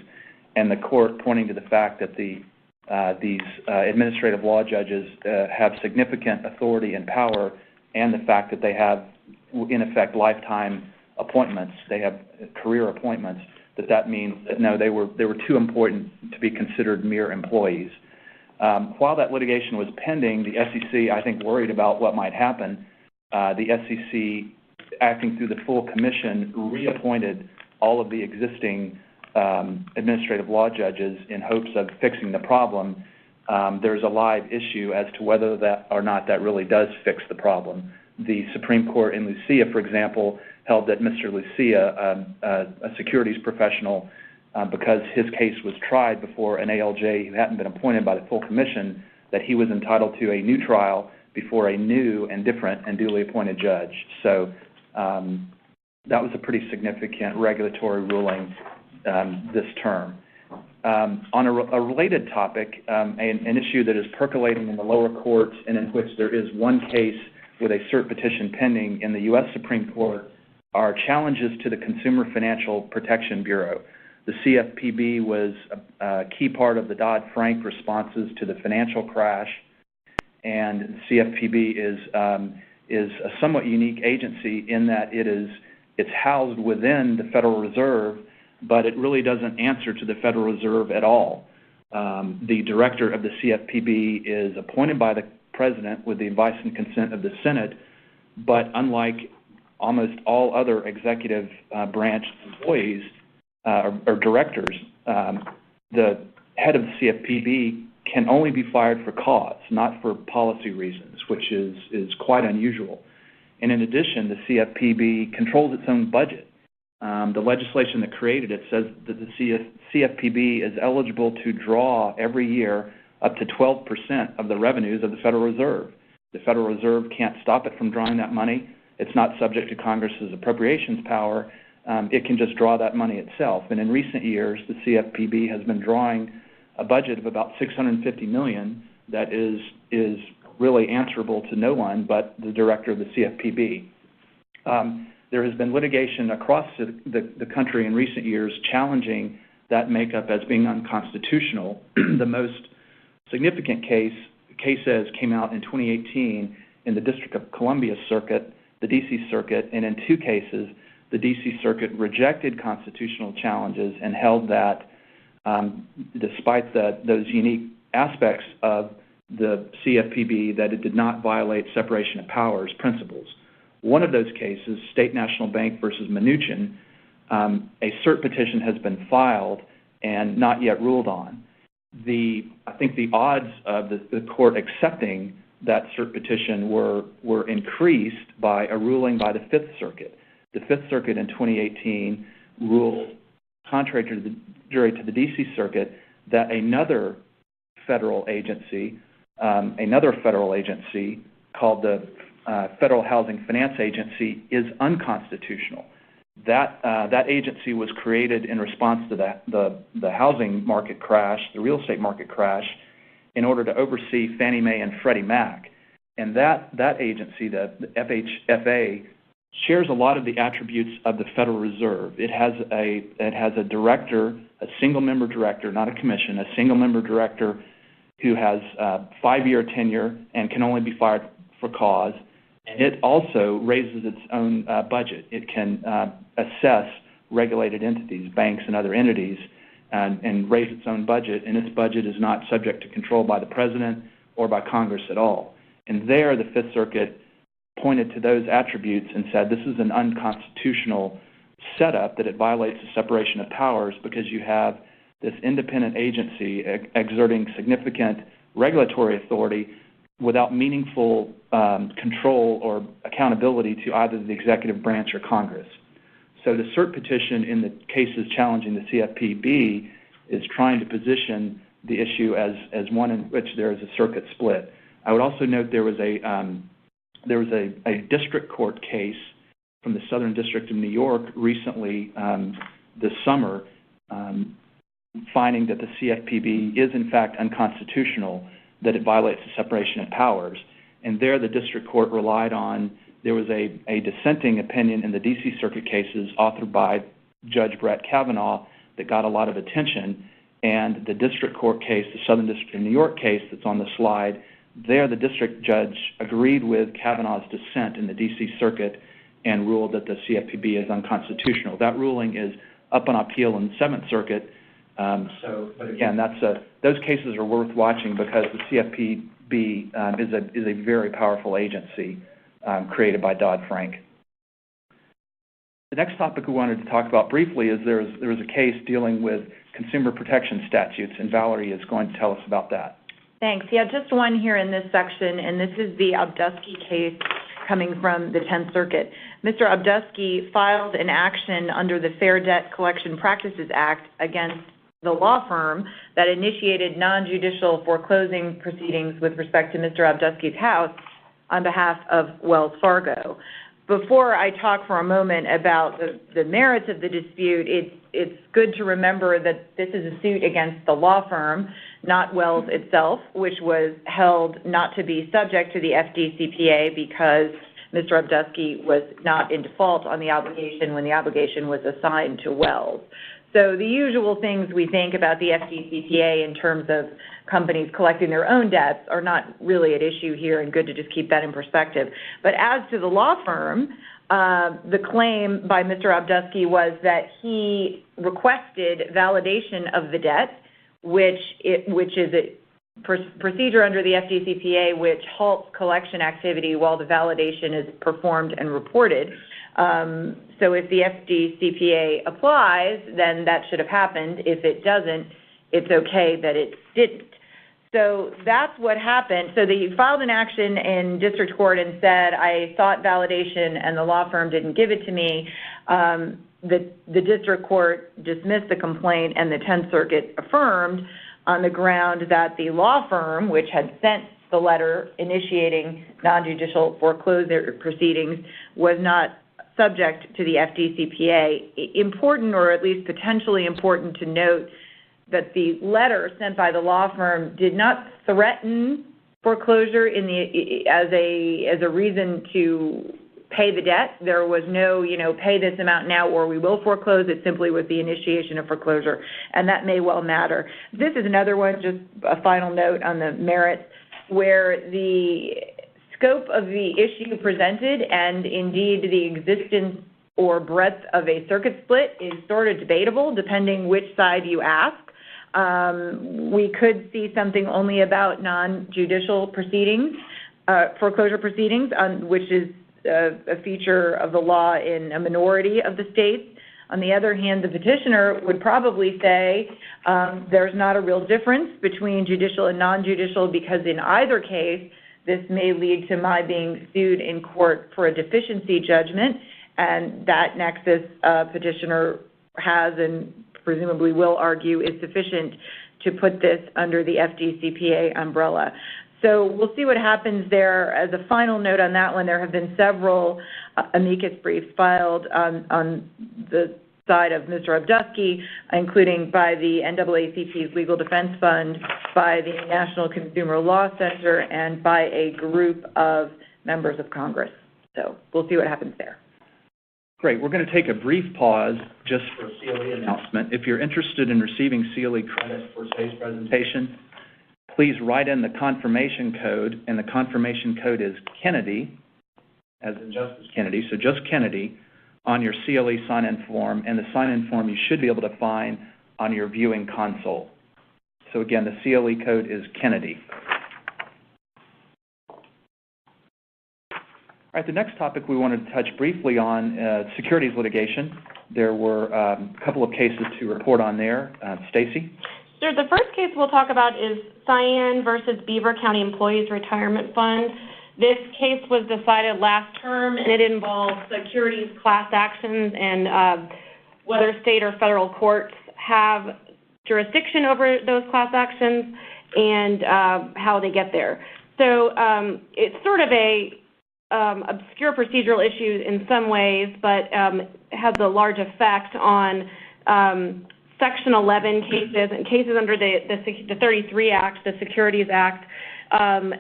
and the court pointing to the fact that these administrative law judges have significant authority and power, and the fact that they have, in effect, lifetime appointments, they have career appointments, that means that, no, they were too important to be considered mere employees. While that litigation was pending, the SEC, I think, worried about what might happen. The SEC, acting through the full commission, reappointed all of the existing administrative law judges in hopes of fixing the problem. There's a live issue as to whether that or not that really does fix the problem. The Supreme Court in Lucia, for example, held that Mr. Lucia, a securities professional, because his case was tried before an ALJ who hadn't been appointed by the full commission, that he was entitled to a new trial before a new and different and duly appointed judge. So that was a pretty significant regulatory ruling this term. On a related topic, an issue that is percolating in the lower courts and in which there is one case with a cert petition pending in the U.S. Supreme Court are challenges to the Consumer Financial Protection Bureau. The CFPB was a key part of the Dodd-Frank responses to the financial crash, and the CFPB is a somewhat unique agency in that it's housed within the Federal Reserve, but it really doesn't answer to the Federal Reserve at all. The director of the CFPB is appointed by the President with the advice and consent of the Senate, but unlike almost all other executive branch employees or directors, the head of the CFPB can only be fired for cause, not for policy reasons, which is quite unusual. And in addition, the CFPB controls its own budget. The legislation that created it says that the CFPB is eligible to draw every year up to 12% of the revenues of the Federal Reserve. The Federal Reserve can't stop it from drawing that money. It's not subject to Congress's appropriations power. It can just draw that money itself. And in recent years, the CFPB has been drawing a budget of about $650 million that is really answerable to no one but the director of the CFPB. There has been litigation across the country in recent years challenging that makeup as being unconstitutional. The most significant cases came out in 2018 in the District of Columbia Circuit, the D.C. Circuit, and in two cases, the D.C. Circuit rejected constitutional challenges and held that despite those unique aspects of the CFPB, that it did not violate separation of powers principles. One of those cases, State National Bank versus Mnuchin, a cert petition has been filed and not yet ruled on. I think the odds of the court accepting that cert petition were increased by a ruling by the Fifth Circuit. The Fifth Circuit in 2018 ruled, contrary to the D.C. Circuit, that another federal agency called the Federal Housing Finance Agency is unconstitutional. That agency was created in response to the housing market crash, the real estate market crash, in order to oversee Fannie Mae and Freddie Mac. And that agency, the FHFA, shares a lot of the attributes of the Federal Reserve. It has a director, a single-member director, not a commission, a single-member director who has 5-year tenure and can only be fired for cause. And it also raises its own budget. It can assess regulated entities, banks and other entities, and raise its own budget, and its budget is not subject to control by the President or by Congress at all. And there, the Fifth Circuit pointed to those attributes and said this is an unconstitutional setup, that it violates the separation of powers because you have this independent agency exerting significant regulatory authority without meaningful control or accountability to either the executive branch or Congress. So the cert petition in the cases challenging the CFPB is trying to position the issue as one in which there is a circuit split. I would also note there was a district court case from the Southern District of New York recently this summer finding that the CFPB is in fact unconstitutional, that it violates the separation of powers. And there the district court relied on, there was a dissenting opinion in the D.C. Circuit cases authored by Judge Brett Kavanaugh that got a lot of attention. And the district court case, the Southern District of New York case that's on the slide, there the district judge agreed with Kavanaugh's dissent in the D.C. Circuit and ruled that the CFPB is unconstitutional. That ruling is up on appeal in the Seventh Circuit. But again, those cases are worth watching because the CFPB is a very powerful agency created by Dodd-Frank. The next topic we wanted to talk about briefly is there was a case dealing with consumer protection statutes, and Valerie is going to tell us about that. Thanks. Yeah, just one here in this section, and this is the Obdusky case coming from the 10th Circuit. Mr. Obdusky filed an action under the Fair Debt Collection Practices Act against the law firm that initiated non-judicial foreclosing proceedings with respect to Mr. Obdusky's house on behalf of Wells Fargo. Before I talk for a moment about the merits of the dispute, it's good to remember that this is a suit against the law firm, not Wells itself, which was held not to be subject to the FDCPA because Mr. Obdusky was not in default on the obligation when the obligation was assigned to Wells. So the usual things we think about the FDCPA in terms of companies collecting their own debts are not really at issue here, and good to just keep that in perspective. But as to the law firm, the claim by Mr. Obdusky was that he requested validation of the debt, which is a procedure under the FDCPA which halts collection activity while the validation is performed and reported. So if the FDCPA applies, then that should have happened. If it doesn't, it's okay that it didn't. So that's what happened. So they filed an action in district court and said, I sought validation and the law firm didn't give it to me. The district court dismissed the complaint and the 10th Circuit affirmed on the ground that the law firm, which had sent the letter initiating non-judicial foreclosure proceedings, was not subject to the FDCPA. Important, or at least potentially important, to note that the letter sent by the law firm did not threaten foreclosure as a reason to pay the debt. There was no, pay this amount now or we will foreclose. It simply was the initiation of foreclosure, and that may well matter. This is another one, just a final note on the merits, where the scope of the issue presented and indeed the existence or breadth of a circuit split is sort of debatable depending which side you ask. We could see something only about non-judicial proceedings, foreclosure proceedings, which is a feature of the law in a minority of the states. On the other hand, the petitioner would probably say there's not a real difference between judicial and non-judicial because in either case, this may lead to my being sued in court for a deficiency judgment, and that nexus petitioner has and presumably will argue is sufficient to put this under the FDCPA umbrella. So we'll see what happens there. As a final note on that one, there have been several amicus briefs filed on the side of Mr. Obdusky, including by the NAACP's Legal Defense Fund, by the National Consumer Law Center, and by a group of members of Congress. So we'll see what happens there. Great. We're going to take a brief pause just for a CLE announcement. If you're interested in receiving CLE credit for today's presentation, please write in the confirmation code, and the confirmation code is Kennedy, as in Justice Kennedy, so just Kennedy, on your CLE sign-in form, and the sign-in form you should be able to find on your viewing console. So again, the CLE code is Kennedy. All right, the next topic we wanted to touch briefly on, securities litigation. There were a couple of cases to report on there. Stacey? Sure. The first case we'll talk about is Cyan versus Beaver County Employees Retirement Fund. This case was decided last term, and it involves securities class actions and whether state or federal courts have jurisdiction over those class actions and how they get there. So it's sort of a obscure procedural issue in some ways, but has a large effect on Section 11 cases and cases under the 33 Act, the Securities Act,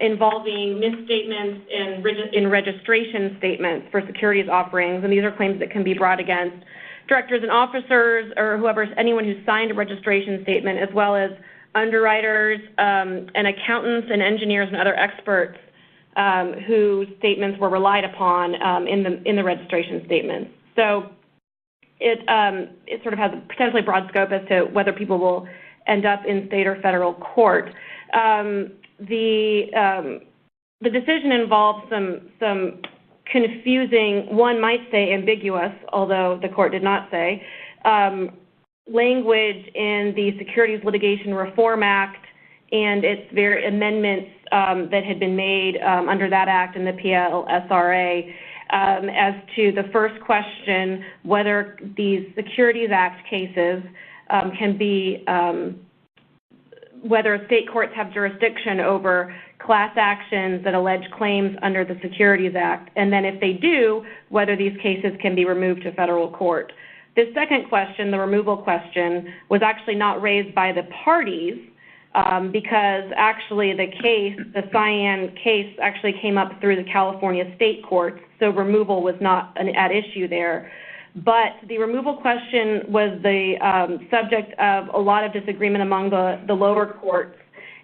involving misstatements in registration statements for securities offerings, and these are claims that can be brought against directors and officers or anyone who signed a registration statement, as well as underwriters and accountants and engineers and other experts whose statements were relied upon in the registration statements. So it sort of has a potentially broad scope as to whether people will end up in state or federal court. The decision involves some confusing, one might say ambiguous, although the court did not say, language in the Securities Litigation Reform Act and its amendments that had been made under that act and the PLSRA as to the first question, whether these Securities Act cases can be whether state courts have jurisdiction over class actions that allege claims under the Securities Act, and then if they do, whether these cases can be removed to federal court. This second question, the removal question, was actually not raised by the parties because actually the Cyan case actually came up through the California state courts, so removal was not at issue there. But the removal question was the subject of a lot of disagreement among the lower courts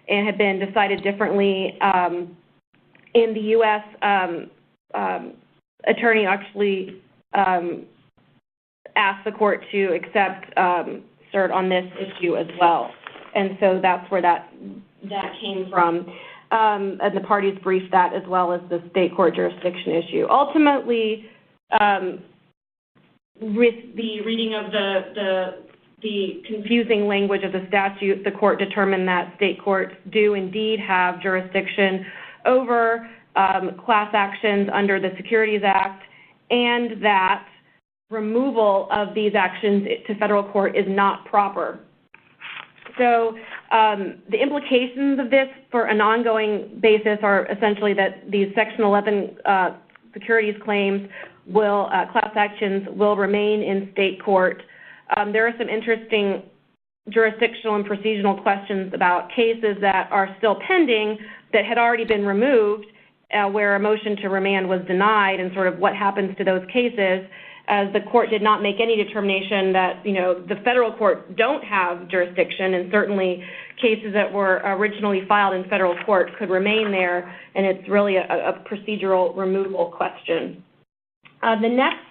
and had been decided differently. In the U.S., attorney actually asked the court to accept cert on this issue as well. And so that's where that came from. And the parties briefed that as well as the state court jurisdiction issue. Ultimately, with the reading of the confusing language of the statute, the court determined that state courts do indeed have jurisdiction over class actions under the Securities Act, and that removal of these actions to federal court is not proper. So the implications of this for an ongoing basis are essentially that these Section 11 securities claims class actions will remain in state court. There are some interesting jurisdictional and procedural questions about cases that are still pending that had already been removed, where a motion to remand was denied, and sort of what happens to those cases, as the court did not make any determination that, the federal courts don't have jurisdiction, and certainly cases that were originally filed in federal court could remain there, and it's really a procedural removal question. The next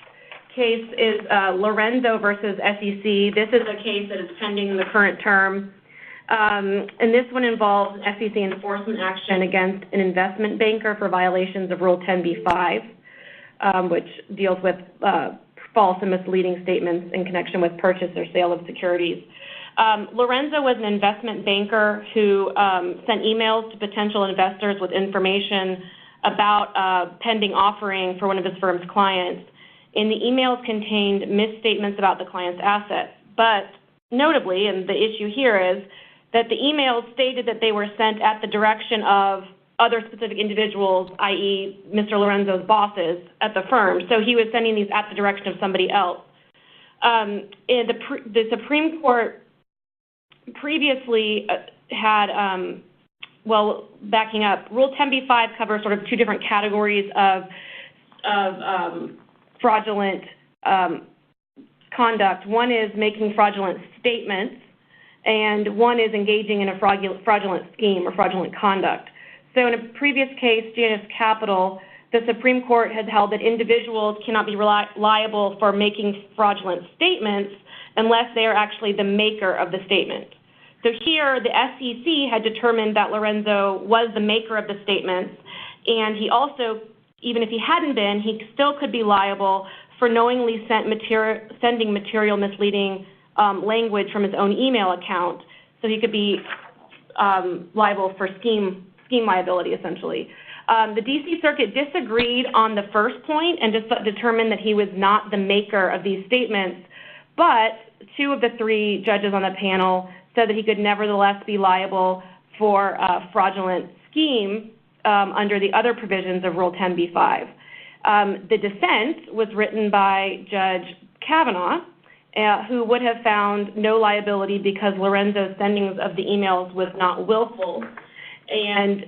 case is Lorenzo versus SEC. This is a case that is pending in the current term. And this one involves SEC enforcement action against an investment banker for violations of Rule 10b-5, which deals with false and misleading statements in connection with purchase or sale of securities. Lorenzo was an investment banker who sent emails to potential investors with information about pending offering for one of his firm's clients. And the emails contained misstatements about the client's assets. But notably, and the issue here is that the emails stated that they were sent at the direction of other specific individuals, i.e. Mr. Lorenzo's bosses at the firm. So he was sending these at the direction of somebody else. The Supreme Court previously had, backing up, Rule 10b-5 covers sort of two different categories of fraudulent conduct. One is making fraudulent statements, and one is engaging in a fraudulent scheme or fraudulent conduct. So in a previous case, Janus Capital, the Supreme Court had held that individuals cannot be liable for making fraudulent statements unless they are actually the maker of the statement. So here, the SEC had determined that Lorenzo was the maker of the statements, and he also, even if he hadn't been, he still could be liable for knowingly sending material misleading language from his own email account. So he could be liable for scheme liability, essentially. The D.C. Circuit disagreed on the first point and just determined that he was not the maker of these statements, but two of the three judges on the panel said that he could nevertheless be liable for a fraudulent scheme under the other provisions of Rule 10b-5. The dissent was written by Judge Kavanaugh, who would have found no liability because Lorenzo's sendings of the emails was not willful. And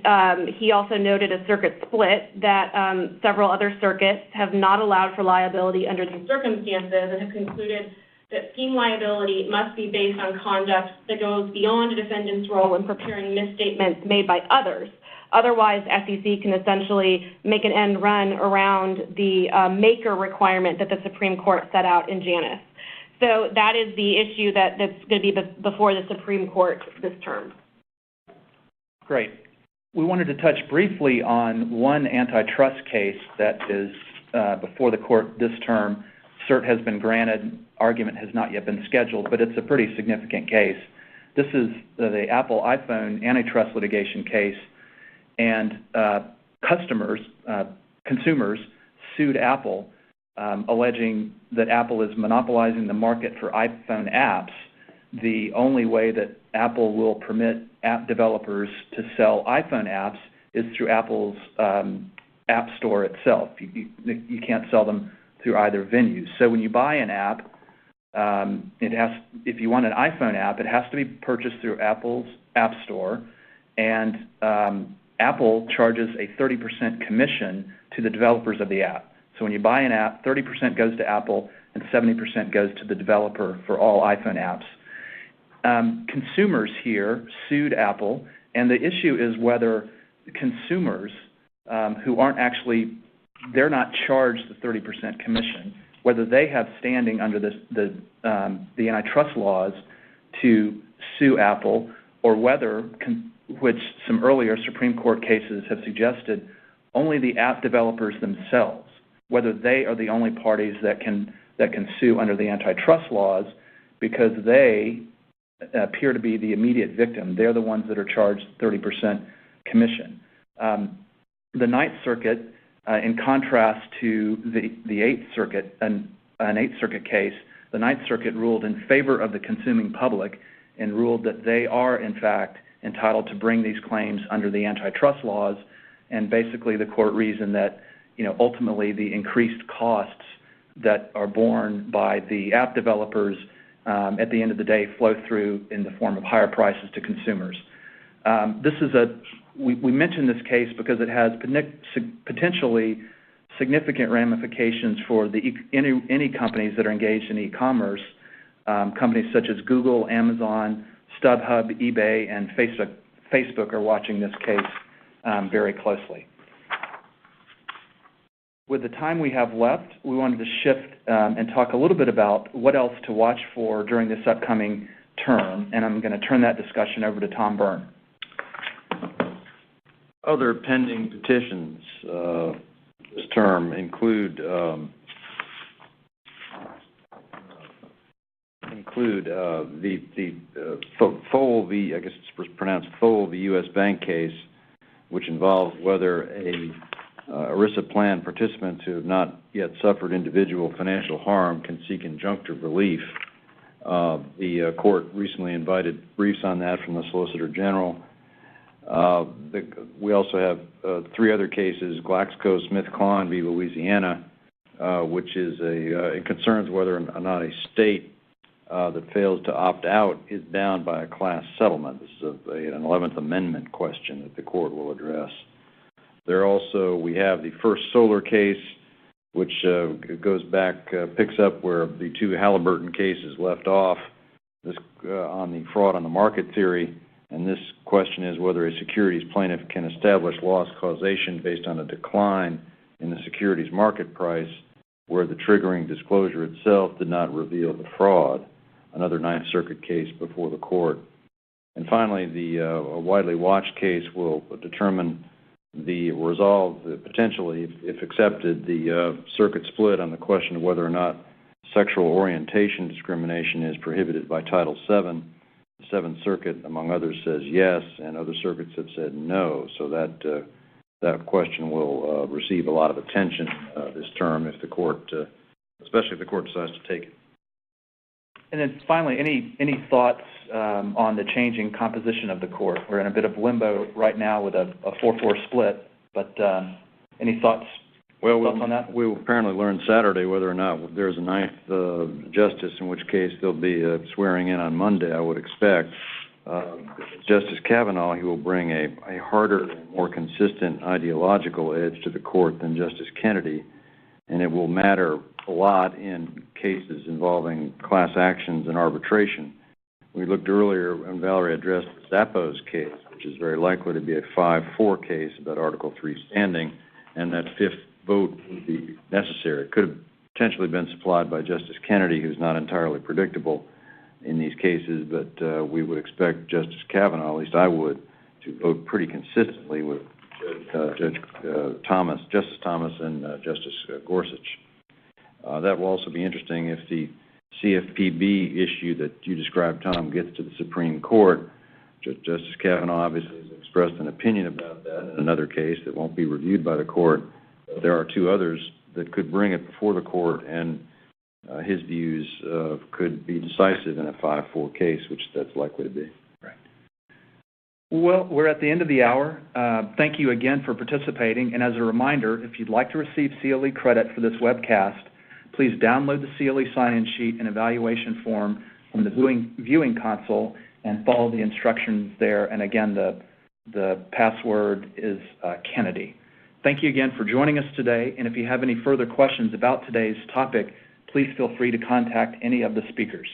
he also noted a circuit split that several other circuits have not allowed for liability under these circumstances and have concluded that scheme liability must be based on conduct that goes beyond a defendant's role in preparing misstatements made by others. Otherwise, SEC can essentially make an end run around the maker requirement that the Supreme Court set out in Janus. So that is the issue that's going to be before the Supreme Court this term. Great. We wanted to touch briefly on one antitrust case that is before the court this term. Cert has been granted. Argument has not yet been scheduled, but it's a pretty significant case. This is the Apple iPhone antitrust litigation case, and consumers sued Apple, alleging that Apple is monopolizing the market for iPhone apps. The only way that Apple will permit app developers to sell iPhone apps is through Apple's app store itself. You can't sell them through either venue. So when you buy an app, if you want an iPhone app, it has to be purchased through Apple's app store, and Apple charges a 30% commission to the developers of the app. So when you buy an app, 30% goes to Apple and 70% goes to the developer for all iPhone apps. Consumers here sued Apple, and the issue is whether consumers who aren't actually, they're not charged the 30% commission, whether they have standing under the antitrust laws to sue Apple, or whether, which some earlier Supreme Court cases have suggested, only the app developers themselves, whether they are the only parties that can sue under the antitrust laws, because they appear to be the immediate victim. They're the ones that are charged 30% commission. The Ninth Circuit, in contrast to the Eighth Circuit, an Eighth Circuit case, the Ninth Circuit ruled in favor of the consuming public and ruled that they are, in fact, entitled to bring these claims under the antitrust laws. And basically, the court reasoned that, ultimately the increased costs that are borne by the app developers at the end of the day flow through in the form of higher prices to consumers. We mention this case because it has potentially significant ramifications for any companies that are engaged in e-commerce, companies such as Google, Amazon, StubHub, eBay, and Facebook are watching this case very closely. With the time we have left, we wanted to shift and talk a little bit about what else to watch for during this upcoming term, and I'm going to turn that discussion over to Tom Byrne. Other pending petitions this term include the Fole v. I guess it's pronounced Fole v. U.S. Bank case, which involves whether a ERISA plan participants who have not yet suffered individual financial harm can seek injunctive relief. The court recently invited briefs on that from the Solicitor General. We also have 3 other cases, GlaxoSmithKline v. Louisiana, which is it concerns whether or not a state that fails to opt out is bound by a class settlement. This is an 11th Amendment question that the court will address. We have the First Solar case, which goes back, picks up where the 2 Halliburton cases left off, this on the fraud on the market theory, and this question is whether a securities plaintiff can establish loss causation based on a decline in the securities market price where the triggering disclosure itself did not reveal the fraud, another Ninth Circuit case before the court. And finally, the widely watched case will resolve potentially, if accepted, the circuit split on the question of whether or not sexual orientation discrimination is prohibited by Title VII. The Seventh Circuit, among others, says yes, and other circuits have said no. So that question will receive a lot of attention this term if the court, especially if the court decides to take it. And then finally, any thoughts on the changing composition of the court? We're in a bit of limbo right now with a 4-4 split, but any thoughts? On that? We'll apparently learn Saturday whether or not there's a ninth justice, in which case there'll be swearing in on Monday, I would expect. Justice Kavanaugh, he will bring a harder, more consistent ideological edge to the court than Justice Kennedy, and it will matter a lot in cases involving class actions and arbitration. We looked earlier, and Valerie addressed Zappo's case, which is very likely to be a 5-4 case about Article III standing, and that 5th vote would be necessary. It could have potentially been supplied by Justice Kennedy, who's not entirely predictable in these cases, but we would expect Justice Kavanaugh, at least I would, to vote pretty consistently with Justice Thomas and Justice Gorsuch. That will also be interesting if the CFPB issue that you described, Tom, gets to the Supreme Court. Justice Kavanaugh obviously has expressed an opinion about that in another case that won't be reviewed by the court. There are 2 others that could bring it before the court, and his views could be decisive in a 5-4 case, which that's likely to be. Right. Well, we're at the end of the hour. Thank you again for participating. And as a reminder, if you'd like to receive CLE credit for this webcast, please download the CLE sign-in sheet and evaluation form from the viewing console and follow the instructions there. And again, the password is Kennedy. Thank you again for joining us today, and if you have any further questions about today's topic, please feel free to contact any of the speakers.